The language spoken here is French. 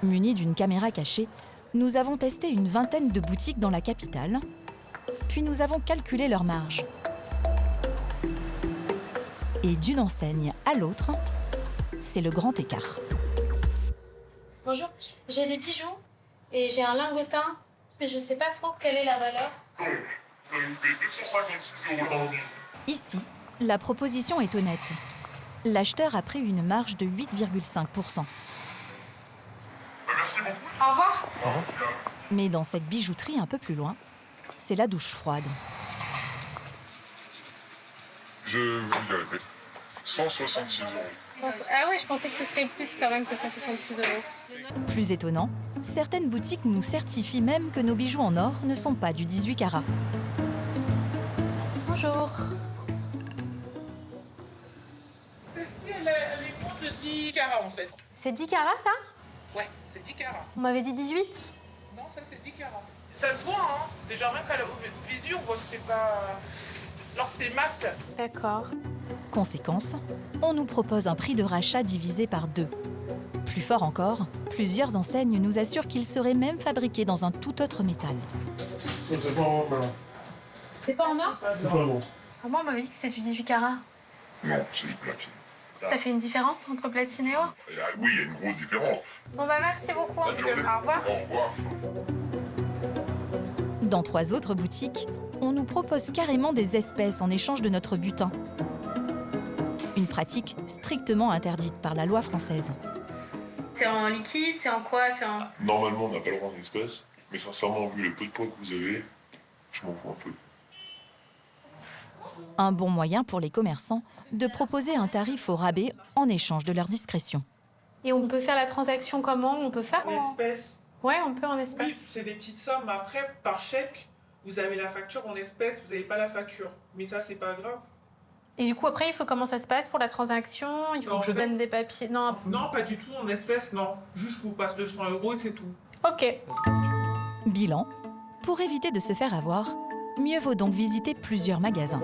Munis d'une caméra cachée, nous avons testé une vingtaine de boutiques dans la capitale, puis nous avons calculé leur marge. Et d'une enseigne à l'autre, c'est le grand écart. Bonjour, j'ai des bijoux et j'ai un lingotin, mais je ne sais pas trop quelle est la valeur. Ici, la proposition est honnête. L'acheteur a pris une marge de 8,5%. Merci beaucoup. Au revoir. Mais dans cette bijouterie un peu plus loin, c'est la douche froide. Je vous le répète, 166 €. Ah oui, je pensais que ce serait plus quand même que 166 €. Plus étonnant, certaines boutiques nous certifient même que nos bijoux en or ne sont pas du 18 carats. Bonjour. Celle-ci, elle est moins de 10 carats en fait. C'est 10 carats ça? Ouais, c'est 10 carats. On m'avait dit 18? Non, ça c'est 10 carats. Ça se voit, hein. Déjà, même à la visu, on voit que c'est pas. Alors, c'est mat. D'accord. Conséquence, on nous propose un prix de rachat divisé par 2. Plus fort encore, plusieurs enseignes nous assurent qu'ils seraient même fabriqués dans un tout autre métal. C'est pas en or. C'est pas en or? C'est pas en or. Ah, moi, on m'avait dit que c'était du 18 carats. Non, c'est du platine. Ça fait une différence entre platine et or? Oui, il y a une grosse différence. Bon bah merci beaucoup en tout cas. Au revoir. Au revoir. Dans 3 autres boutiques, on nous propose carrément des espèces en échange de notre butin. Une pratique strictement interdite par la loi française. C'est en liquide, c'est en quoi? C'est en... Normalement, on n'a pas le droit en espèces, mais sincèrement, vu le peu de poids que vous avez, je m'en fous un peu. Un bon moyen pour les commerçants de proposer un tarif au rabais en échange de leur discrétion. Et on peut faire la transaction comment? On peut faire En espèces. Ouais, on peut en Oui, espèces. c'est des petites sommes. Mais après, par chèque, vous avez la facture en espèces, vous n'avez pas la facture. Mais ça, c'est pas grave. Et du coup après il faut comment ça se passe pour la transaction? Il faut Non, que je en fait- donne des papiers? Non. Non, pas du tout en espèces, non. Juste, je vous passe 200 € et c'est tout. Ok. Bilan, pour éviter de se faire avoir, mieux vaut donc visiter plusieurs magasins.